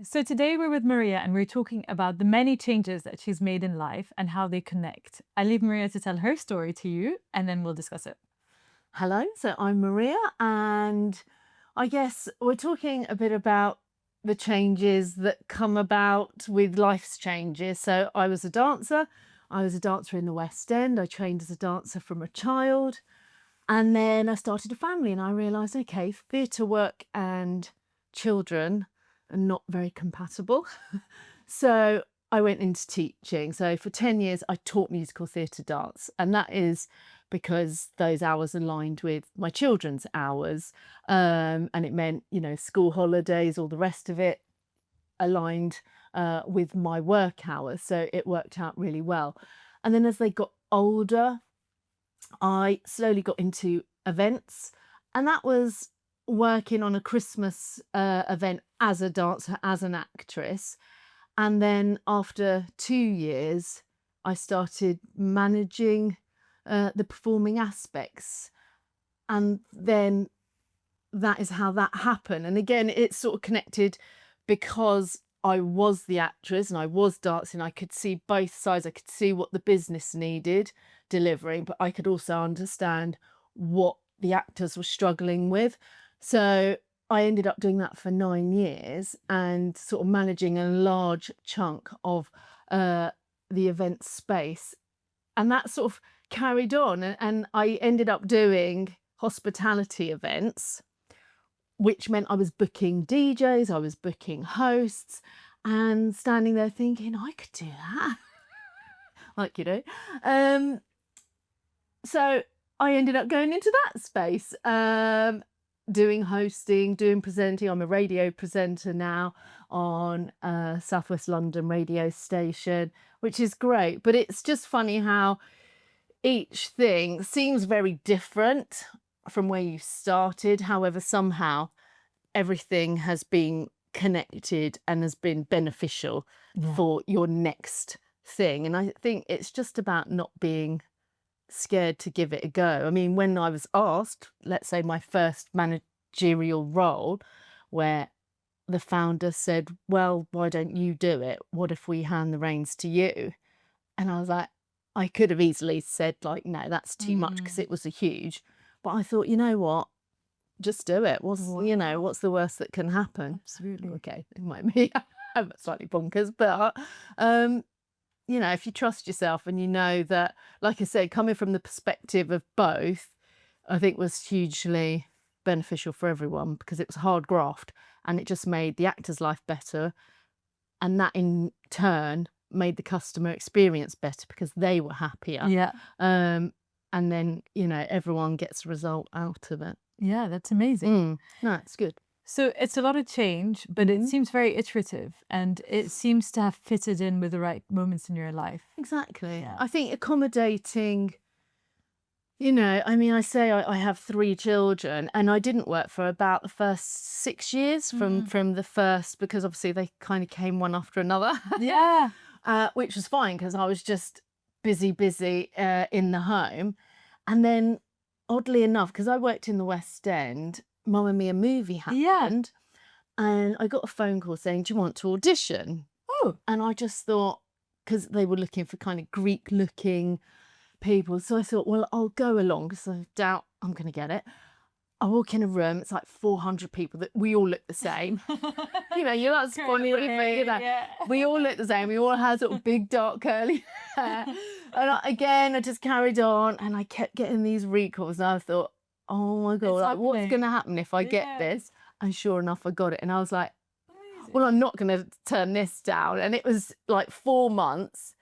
So today we're with Maria and we're talking about the many changes that she's made in life and how they connect. I leave Maria to tell her story to you and then we'll discuss it. Hello, so I'm Maria, and I guess we're talking a bit about the changes that come about with life's changes. So I was a dancer. I was a dancer in the West End. I trained as a dancer from a child. And then I started a family and I realised, okay, theatre work and children are not very compatible. So I went into teaching. So for 10 years, I taught musical theatre dance. And that is because those hours aligned with my children's hours. And it meant, school holidays, all the rest of it aligned with my work hours. So it worked out really well. And then as they got older, I slowly got into events, and that was working on a Christmas event as a dancer, as an actress. And then after 2 years, I started managing the performing aspects. And then that is how that happened. And again, it's sort of connected because I was the actress and I was dancing. I could see both sides. I could see what the business needed delivering, but I could also understand what the actors were struggling with. So I ended up doing that for 9 years and sort of managing a large chunk of the event space. And that sort of carried on. And I ended up doing hospitality events, which meant I was booking DJs, I was booking hosts, and standing there thinking, I could do that. like, you know. So I ended up going into that space, doing hosting, doing presenting. I'm a radio presenter now on South West London radio station, which is great. But it's just funny how each thing seems very different from where you started. However, somehow everything has been connected and has been beneficial for your next thing. And I think it's just about not being scared to give it a go. I mean, when I was asked, let's say my first managerial role, where the founder said, well, why don't you do it? What if we hand the reins to you? And I was like, I could have easily said, like, no, that's too much, because it was a huge. But I thought, you know what? Just do it. What's the worst that can happen? Absolutely. Okay, it might be slightly bonkers, but if you trust yourself and you know that, like I said, coming from the perspective of both, I think was hugely beneficial for everyone, because it was hard graft and it just made the actor's life better. And that in turn made the customer experience better because they were happier. Yeah. And then, everyone gets a result out of it. Yeah, that's amazing. No, it's good. So it's a lot of change, but it seems very iterative and it seems to have fitted in with the right moments in your life. Exactly. Yeah. I think accommodating, I say I have 3 children, and I didn't work for about the first 6 years from the first, because obviously they kind of came one after another. Yeah. Which was fine because I was just busy in the home. And then oddly enough, because I worked in the West End, Mamma Mia movie happened, and I got a phone call saying, do you want to audition? Oh. And I just thought, because they were looking for kind of Greek looking people, so I thought, well, I'll go along because I doubt I'm going to get it. I walk in a room, it's like 400 people that we all look the same. You're not spoiling anything, We all look the same. We all had sort of big, dark, curly hair. And I just carried on, and I kept getting these recalls. And I thought, oh my God, what's going to happen if I get this? And sure enough, I got it. And I was like, well, I'm not going to turn this down. And it was like 4 months.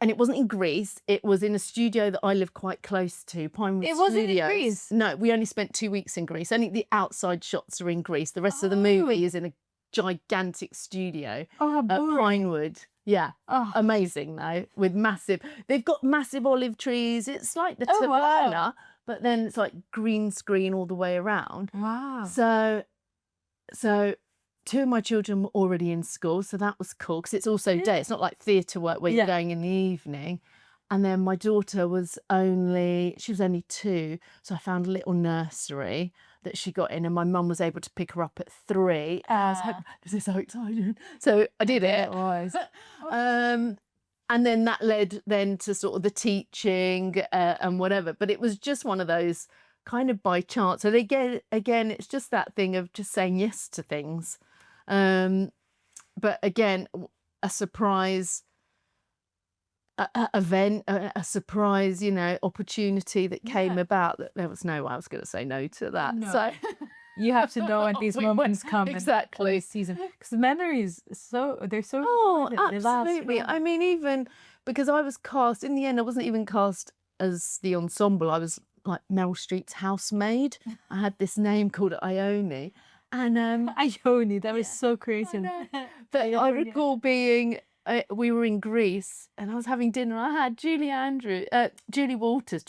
And it wasn't in Greece. It was in a studio that I live quite close to, Pinewood Studios. It wasn't in Greece? No, we only spent 2 weeks in Greece. Only the outside shots are in Greece. The rest of the movie is in a gigantic studio at Pinewood. Yeah, amazing though, with they've got massive olive trees. It's like the taverna, but then it's like green screen all the way around. Wow. So 2 of my children were already in school, so that was cool, because it's also day. It's not like theatre work where you're going in the evening. And then my daughter was only 2, so I found a little nursery that she got in, and my mum was able to pick her up at 3. And I was like, this is so exciting. So I did it. It was. And then that led then to sort of the teaching and whatever. But it was just one of those kind of by chance. And again, it's just that thing of just saying yes to things. But again, a surprise event, a surprise, opportunity that came about, that there was no way I was going to say no to that. No. So You have to know when these moments come. exactly. In this season, because the memories, they're so Oh, important. They last absolutely. forever. I mean, even because I was cast, in the end, I wasn't even cast as the ensemble. I was like Meryl Streep's housemaid. I had this name called Ione. And Ione, that was so creative. but I recall being, we were in Greece and I was having dinner. I had Julie Walters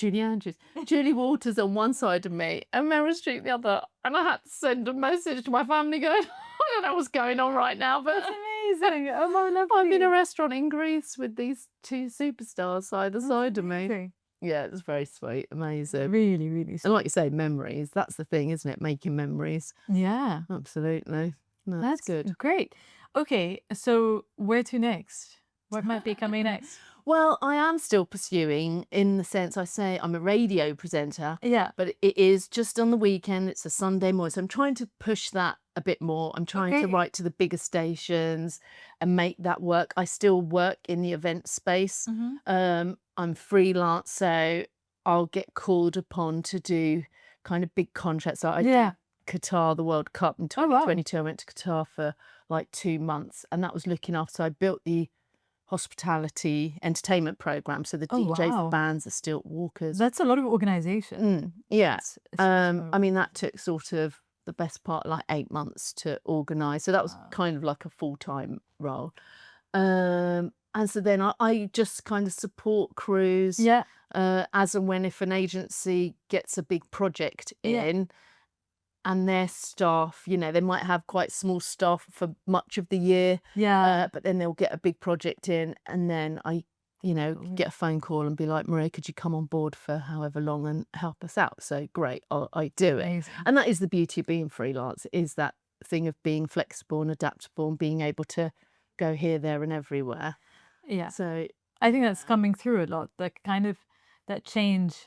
on one side of me and Meryl Streep the other. And I had to send a message to my family going, I don't know what's going on right now, but That's amazing. Oh, my lovely. I'm in a restaurant in Greece with these 2 superstars side by side of me. Amazing. Yeah, it was very sweet, amazing. Really, really And sweet. like you say, memories, that's the thing, isn't it? Making memories. Yeah, Absolutely. No, that's good. Great. Okay, so where to next? What might be coming next? Well, I am still pursuing, in the sense I say I'm a radio presenter, Yeah. but it is just on the weekend. It's a Sunday morning. So I'm trying to push that a bit more. I'm trying to Okay. write to the bigger stations and make that work. I still work in the event space. I'm freelance, so I'll get called upon to do kind of big contracts. So I Yeah. did Qatar, the World Cup in Oh, wow. 2022. I went to Qatar for like 2 months, and that was looking after. So I built the hospitality entertainment program. So the Oh, DJs, wow. the bands, the stilt walkers. That's a lot of organization. Yeah. It's I mean, that took sort of the best part, like 8 months to organise. So that was Wow. kind of like a full-time role. And so then I just kind of support crews Yeah. as and when, if an agency gets a big project Yeah. in, and their staff, they might have quite small staff for much of the year, Yeah. but then they'll get a big project in, and then I, get a phone call and be like, Maria, could you come on board for however long and help us out? So great, I do it. Amazing. And that is the beauty of being freelance, is that thing of being flexible and adaptable and being able to go here, there and everywhere. Yeah. So I think that's coming through a lot. Like kind of that change.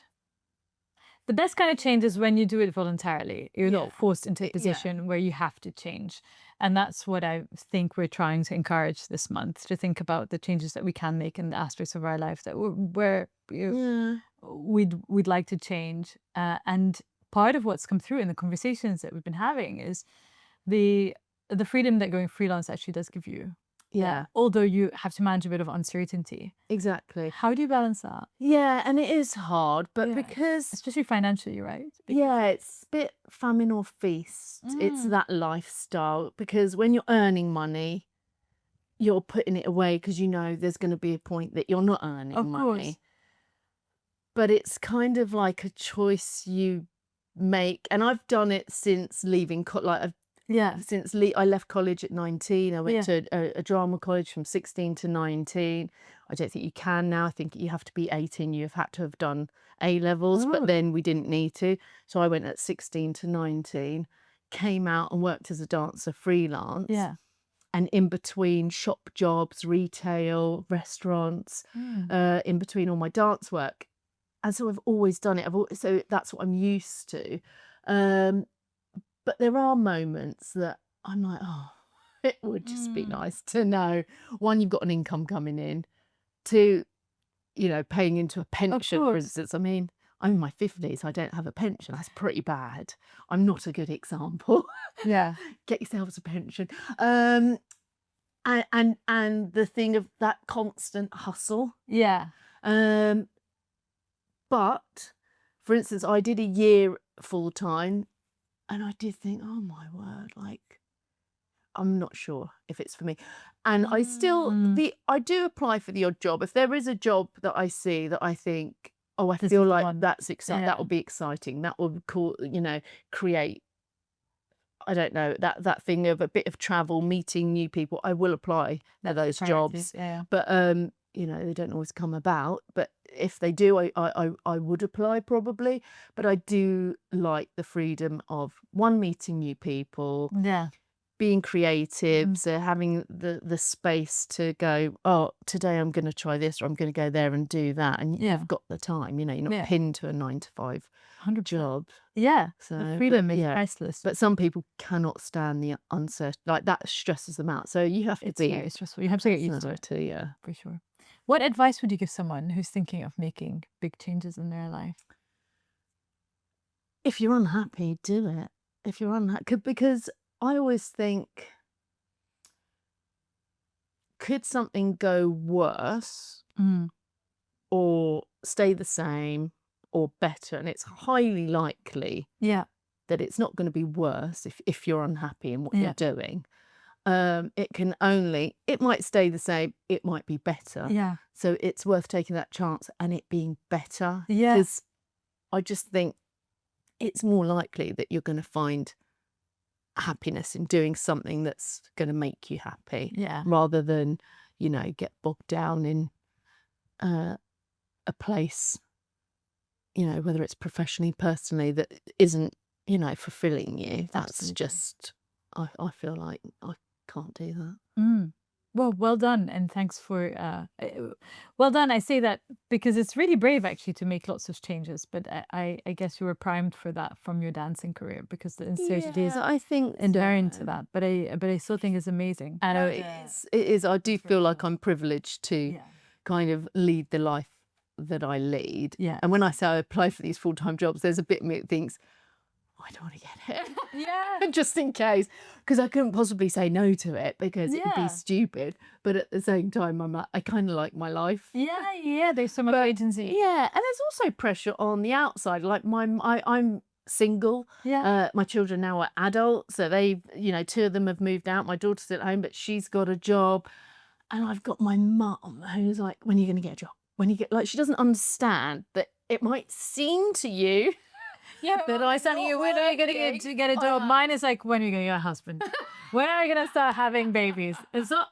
The best kind of change is when you do it voluntarily. You're not forced into a Yeah. position where you have to change. And that's what I think we're trying to encourage this month, to think about the changes that we can make in the aspects of our life that we'd like to change. And part of what's come through in the conversations that we've been having is the freedom that going freelance actually does give you. yeah, Although you have to manage a bit of uncertainty. exactly. How do you balance that? Yeah, and it is hard, but Yeah. because Especially financially, right? yeah, it's a bit famine or feast. It's that lifestyle, because when you're earning money, you're putting it away because there's going to be a point that you're not earning Of money. course. But it's kind of like a choice you make, and I've done it since leaving Yeah. I left college at 19. I went Yeah. to a drama college from 16 to 19. I don't think you can now. I think you have to be 18. You've had to have done A levels, Oh. but then we didn't need to. So I went at 16 to 19, came out and worked as a dancer freelance. Yeah. And in between shop jobs, retail, restaurants, in between all my dance work. And so I've always done it. So that's what I'm used to. But there are moments that I'm like, oh, it would just be nice to know, one, you've got an income coming in, two, paying into a pension, for course. instance. I mean, I'm in my 50s, I don't have a pension. That's pretty bad. I'm not a good example. Yeah. Get yourselves a pension. And the thing of that constant hustle. Yeah. But for instance, I did a year full time, and I did think, oh my word, like, I'm not sure if it's for me. And I still, I do apply for the odd job. If there is a job that I see that I think, oh, I This feel is the like one. that's exciting, Yeah. that will be exciting, that will create, I don't know, that thing of a bit of travel, meeting new people, I will apply for those Priorities. jobs. Yeah. But they don't always come about. But if they do, I would apply probably. But I do like the freedom of meeting new people, Yeah. being creative, Mm. so having the space to go, oh, today I'm going to try this, or I'm going to go there and do that, and Yeah. you've got the time. You're not Yeah. pinned to a 9 to 5 100%. job. Yeah. The So, freedom but is yeah, priceless. but some people cannot stand the uncertain, like that stresses them out. So you have to It's be very stressful. You have to get used to it, personality, yeah. for sure. What advice would you give someone who's thinking of making big changes in their life? If you're unhappy, do it. If you're unhappy, because I always think, could something go worse Mm. or stay the same or better? And it's highly likely Yeah. that it's not going to be worse if you're unhappy in what Yeah. you're doing. It might stay the same, it might be better. Yeah. So it's worth taking that chance and it being better. Yeah. Because I just think it's more likely that you're going to find happiness in doing something that's going to make you happy, Yeah. rather than, get bogged down in a place, whether it's professionally, personally, that isn't, fulfilling you. That's Absolutely. just, I feel like I can't do that. Mm. Well done, and thanks for well done. I say that because it's really brave actually to make lots of changes, but I guess you were primed for that from your dancing career because the uncertainty is Yeah, I think inherent to so. that. But I still think it's amazing. I know it is. It is. I do feel like I'm privileged to Yeah. kind of lead the life that I lead. Yeah. And when I say I apply for these full-time jobs, there's a bit of me that thinks, "Oh, I don't want to get it." Yeah. Just in case, because I couldn't possibly say no to it because it would Yeah. be stupid. But at the same time, I kind of like my life. Yeah. There's so much But agency. yeah, and there's also pressure on the outside. Like I'm single. Yeah. My children now are adults, so they, 2 of them have moved out. My daughter's at home, but she's got a job, and I've got my mum who's like, "When are you going to get a job? When you get," like, she doesn't understand that it might seem to you Yeah, that I said, you when are you gonna get a job? Mine is like, when are you gonna get a husband? When are you gonna start having babies? It's not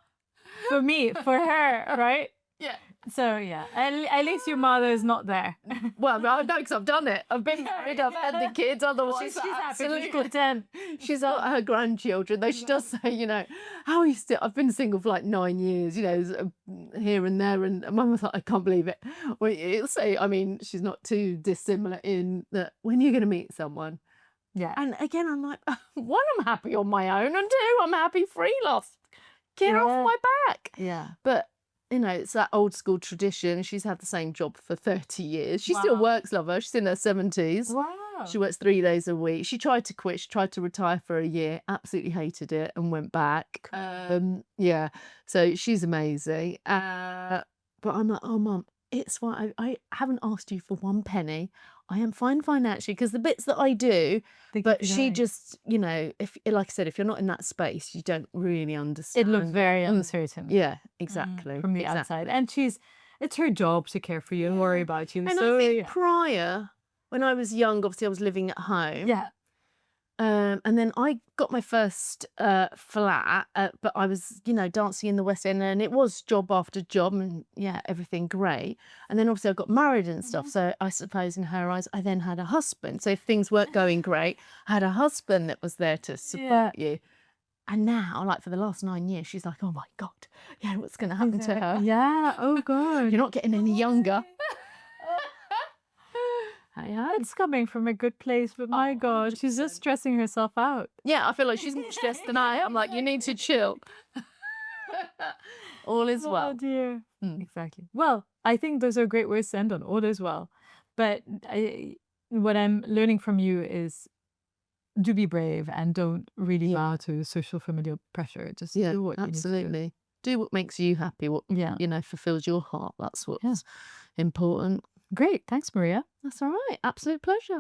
for me, for her, right? Yeah. So yeah, at least your mother is not there. Well, I know because I've done it. I've been married, I've had the kids. Otherwise, She's happy. She's absolutely. content. She's got her grandchildren, though she does say, how are you still? I've been single for like 9 years, here and there. And Mum was like, I can't believe it. Well, it'll say, I mean, she's not too dissimilar in that when you're going to meet someone. Yeah. And again, I'm like, one, I'm happy on my own, and two, I'm happy freelance. Get off Yeah. my back. Yeah. But, it's that old school tradition. She's had the same job for 30 years. She still Wow. works, love her. She's in her 70s. Wow. She works 3 days a week. She tried to quit. She tried to retire for a year. Absolutely hated it and went back. Yeah. So she's amazing. But I'm like, oh, Mum, it's fine. I haven't asked you for 1 penny. I am fine financially because the bits that I do, They keep but you she going. just, if, like I said, if you're not in that space, you don't really It understand. looks very uncertain. Yeah, exactly. From the outside, and it's her job to care for you and worry about you. And So I think yeah. prior, when I was young, obviously I was living at home. Yeah. And then I got my first flat, but I was, dancing in the West End, and it was job after job, and yeah, everything great. And then obviously I got married and stuff. So I suppose in her eyes, I then had a husband. So if things weren't going great, I had a husband that was there to support you. And now, like for the last 9 years, she's like, oh my God, what's going to happen to her? Yeah. Oh God. You're not getting any younger. It's coming from a good place, but my God, she's just stressing herself out. Yeah, I feel like she's more stressed than I am. Like, you need to chill. All is Oh well. dear. Exactly. Well, I think those are great words to end on. All is well. But what I'm learning from you is do be brave and don't really bow to social familial pressure. Just do what you need to do. Absolutely. Do what makes you happy, what, Yeah. fulfills your heart. That's what's important. Great. Thanks, Maria. That's all right. Absolute pleasure.